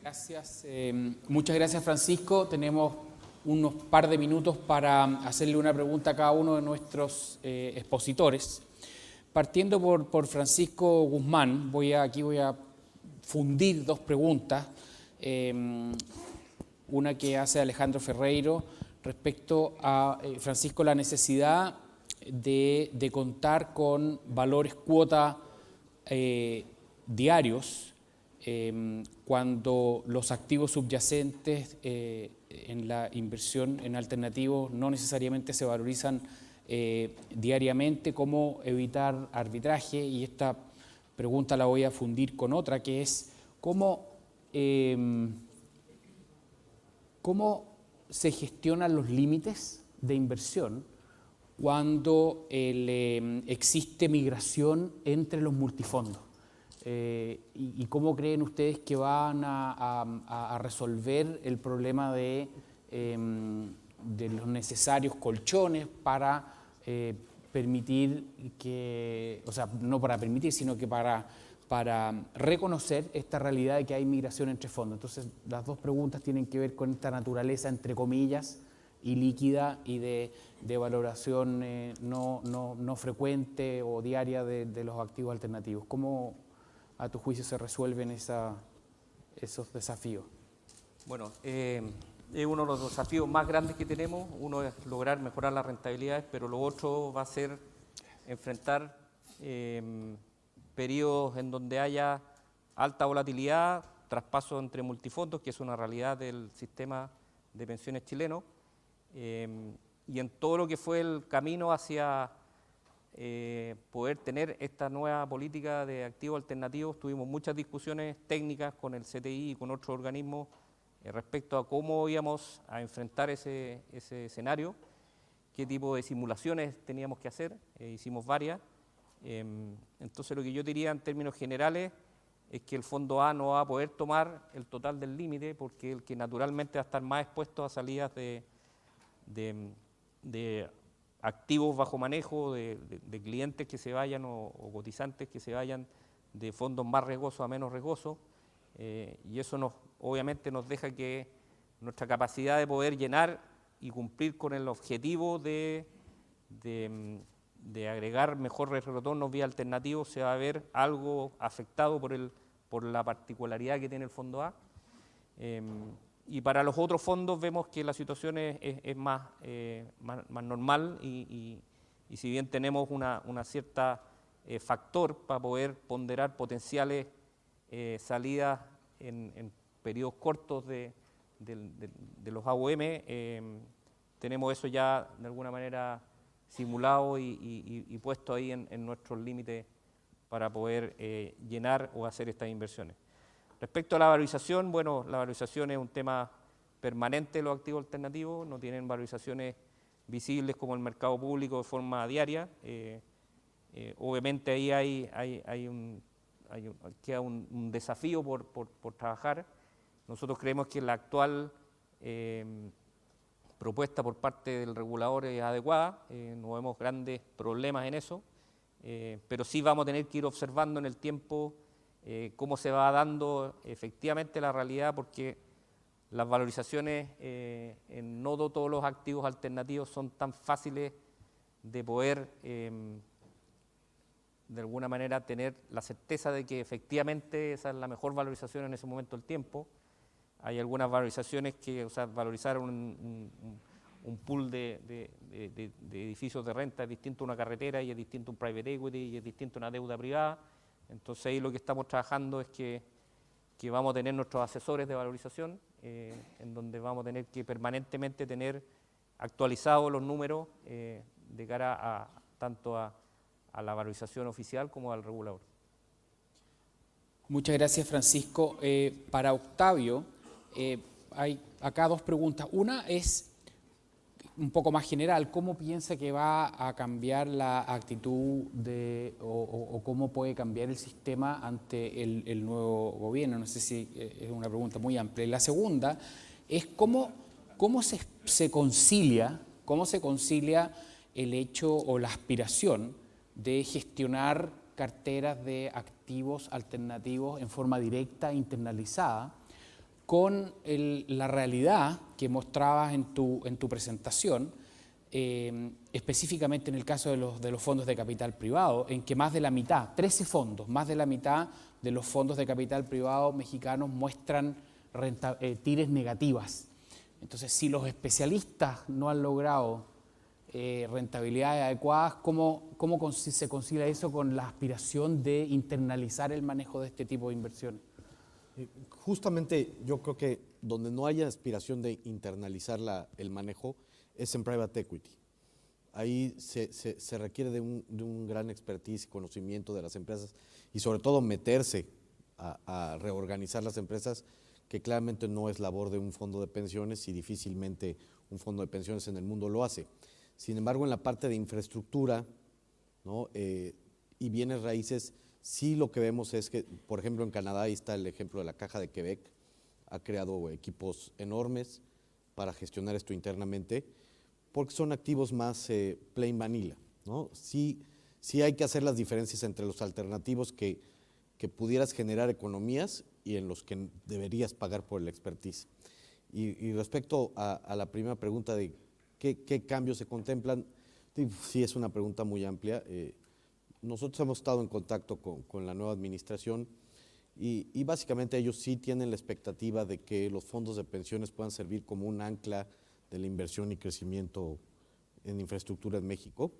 Gracias. Muchas gracias, Francisco. Tenemos unos par de minutos para hacerle una pregunta a cada uno de nuestros expositores. Partiendo por Francisco Guzmán, aquí voy a fundir dos preguntas. Una que hace Alejandro Ferreiro respecto a, Francisco, la necesidad de contar con valores cuota diarios cuando los activos subyacentes en la inversión en alternativos no necesariamente se valorizan diariamente. ¿Cómo evitar arbitraje? Y esta pregunta la voy a fundir con otra, que es ¿cómo se gestionan los límites de inversión cuando existe migración entre los multifondos? ¿Y cómo creen ustedes que van a resolver el problema de los necesarios colchones para permitir que, o sea, no para permitir, sino que para reconocer esta realidad de que hay migración entre fondos? Entonces, las dos preguntas tienen que ver con esta naturaleza, entre comillas, y líquida y de valoración no frecuente o diaria de los activos alternativos. ¿Cómo, a tu juicio, se resuelven esos desafíos? Bueno, es uno de los desafíos más grandes que tenemos. Uno es lograr mejorar las rentabilidades, pero lo otro va a ser enfrentar periodos en donde haya alta volatilidad, traspaso entre multifondos, que es una realidad del sistema de pensiones chileno, y en todo lo que fue el camino hacia poder tener esta nueva política de activos alternativos. Tuvimos muchas discusiones técnicas con el CTI y con otros organismos respecto a cómo íbamos a enfrentar ese escenario, qué tipo de simulaciones teníamos que hacer. Hicimos varias. Entonces, lo que yo diría en términos generales es que el Fondo A no va a poder tomar el total del límite, porque el que naturalmente va a estar más expuesto a salidas de activos bajo manejo, de clientes que se vayan o cotizantes que se vayan de fondos más riesgosos a menos riesgosos, y eso obviamente nos deja que nuestra capacidad de poder llenar y cumplir con el objetivo de agregar mejores retornos vía alternativos se va a ver algo afectado por la particularidad que tiene el Fondo A. Y para los otros fondos vemos que la situación es más normal, y si bien tenemos una cierta factor para poder ponderar potenciales salidas en periodos cortos de los AUM, tenemos eso ya de alguna manera simulado y puesto ahí en nuestros límites para poder llenar o hacer estas inversiones. Respecto a la valorización, bueno, la valorización es un tema permanente de los activos alternativos, no tienen valorizaciones visibles como el mercado público de forma diaria. Obviamente ahí queda un desafío por trabajar. Nosotros creemos que la actual propuesta por parte del regulador es adecuada, no vemos grandes problemas en eso, pero sí vamos a tener que ir observando en el tiempo cómo se va dando efectivamente la realidad, porque las valorizaciones en no todos los activos alternativos son tan fáciles de poder de alguna manera tener la certeza de que efectivamente esa es la mejor valorización en ese momento del tiempo. Hay algunas valorizaciones que, o sea, valorizar un pool de edificios de renta es distinto a una carretera, y es distinto a un private equity, y es distinto a una deuda privada. Entonces ahí lo que estamos trabajando es que vamos a tener nuestros asesores de valorización, en donde vamos a tener que permanentemente tener actualizados los números de cara tanto a la valorización oficial como al regulador. Muchas gracias, Francisco. Para Octavio, hay acá dos preguntas. Una es un poco más general: ¿cómo piensa que va a cambiar la actitud o cómo puede cambiar el sistema ante el nuevo gobierno? No sé si es una pregunta muy amplia. Y la segunda es cómo se concilia el hecho o la aspiración de gestionar carteras de activos alternativos en forma directa, internalizada, con la realidad que mostrabas en tu presentación, específicamente en el caso de los fondos de capital privado, en que más de la mitad, 13 fondos, más de la mitad de los fondos de capital privado mexicanos muestran tires negativas. Entonces, si los especialistas no han logrado rentabilidades adecuadas, ¿cómo se concilia eso con la aspiración de internalizar el manejo de este tipo de inversiones? Justamente yo creo que donde no haya aspiración de internalizar el manejo es en private equity. Ahí se requiere de un gran expertise y conocimiento de las empresas y sobre todo meterse a reorganizar las empresas, que claramente no es labor de un fondo de pensiones y difícilmente un fondo de pensiones en el mundo lo hace. Sin embargo, en la parte de infraestructura, ¿no? Y bienes raíces, sí lo que vemos es que, por ejemplo, en Canadá, ahí está el ejemplo de la Caja de Quebec, ha creado equipos enormes para gestionar esto internamente, porque son activos más plain vanilla, ¿no? Sí hay que hacer las diferencias entre los alternativos que pudieras generar economías y en los que deberías pagar por el expertise. Y respecto a la primera pregunta de qué cambios se contemplan, sí es una pregunta muy amplia. Nosotros hemos estado en contacto con la nueva administración y básicamente ellos sí tienen la expectativa de que los fondos de pensiones puedan servir como un ancla de la inversión y crecimiento en infraestructura en México.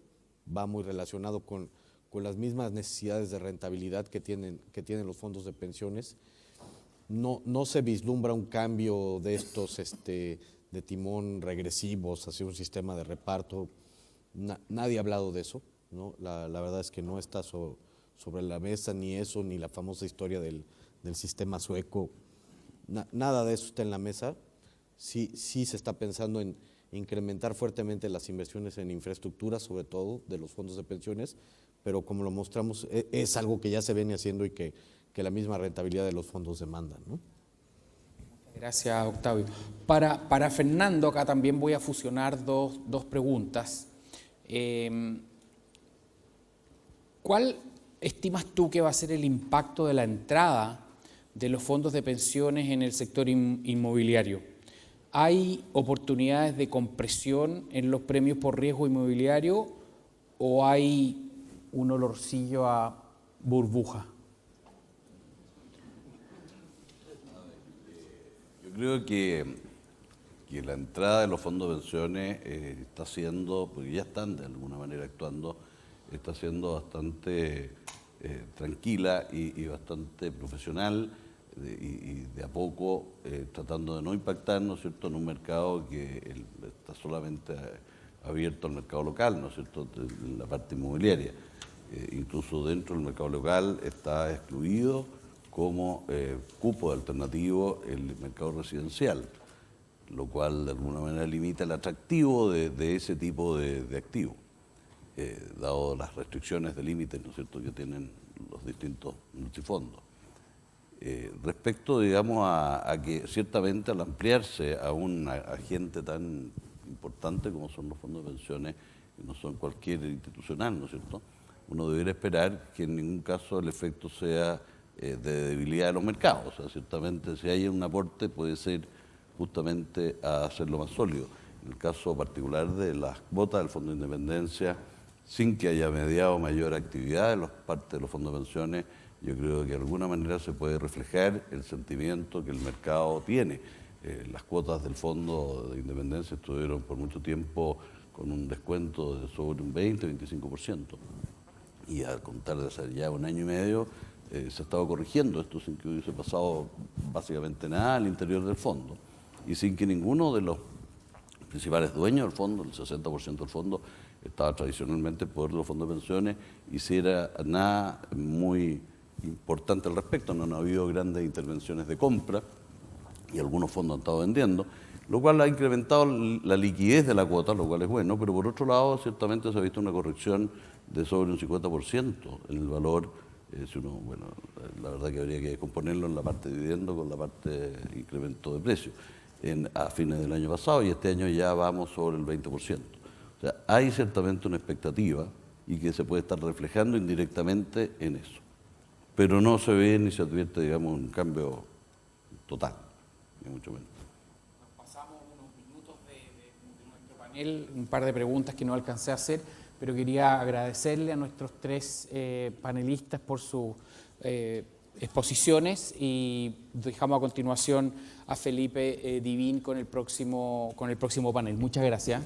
Va muy relacionado con las mismas necesidades de rentabilidad que tienen los fondos de pensiones. No se vislumbra un cambio de estos de timón regresivos hacia un sistema de reparto. Nadie ha hablado de eso, ¿no? La verdad es que no está sobre la mesa ni eso, ni la famosa historia del sistema sueco. Nada de eso está en la mesa. Sí se está pensando en incrementar fuertemente las inversiones en infraestructura, sobre todo de los fondos de pensiones, pero como lo mostramos, es algo que ya se viene haciendo y que la misma rentabilidad de los fondos demanda, ¿no? Gracias, Octavio. Para Fernando, acá también voy a fusionar dos preguntas. ¿Cuál estimas tú que va a ser el impacto de la entrada de los fondos de pensiones en el sector inmobiliario? ¿Hay oportunidades de compresión en los premios por riesgo inmobiliario o hay un olorcillo a burbuja? Yo creo que la entrada de los fondos de pensiones está siendo, porque ya están de alguna manera actuando, está siendo bastante tranquila y bastante profesional y de a poco tratando de no impactar, ¿no es cierto?, en un mercado que está solamente abierto al mercado local, ¿no es cierto?, en la parte inmobiliaria. Incluso dentro del mercado local está excluido como cupo alternativo el mercado residencial, lo cual de alguna manera limita el atractivo de ese tipo de activo, dado las restricciones de límites, ¿no es cierto?, que tienen los distintos multifondos. Respecto, digamos, a que ciertamente al ampliarse a un agente tan importante como son los fondos de pensiones, que no son cualquier institucional, ¿no es cierto?, uno debería esperar que en ningún caso el efecto sea de debilidad de los mercados. O sea, ciertamente si hay un aporte puede ser justamente a hacerlo más sólido. En el caso particular de las cuotas del Fondo de Independencia, sin que haya mediado mayor actividad de parte de los fondos de pensiones, yo creo que de alguna manera se puede reflejar el sentimiento que el mercado tiene. Las cuotas del Fondo de Independencia estuvieron por mucho tiempo con un descuento de sobre un 20-25%. Y a contar de hace ya un año y medio, se ha estado corrigiendo esto sin que hubiese pasado básicamente nada al interior del fondo. Y sin que ninguno de los principales dueños del fondo, el 60% del fondo, estaba tradicionalmente el poder de los fondos de pensiones, hiciera nada muy importante al respecto. No han habido grandes intervenciones de compra y algunos fondos han estado vendiendo, lo cual ha incrementado la liquidez de la cuota, lo cual es bueno, pero por otro lado ciertamente se ha visto una corrección de sobre un 50% en el valor. Bueno, la verdad que habría que descomponerlo en la parte de dividendo con la parte de incremento de precio a fines del año pasado, y este año ya vamos sobre el 20%. O sea, hay ciertamente una expectativa y que se puede estar reflejando indirectamente en eso. Pero no se ve ni se advierte, digamos, un cambio total. ni mucho menos. Pasamos unos minutos de nuestro panel, un par de preguntas que no alcancé a hacer, pero quería agradecerle a nuestros tres panelistas por sus exposiciones y dejamos a continuación a Felipe Divín con el próximo panel. Muchas gracias.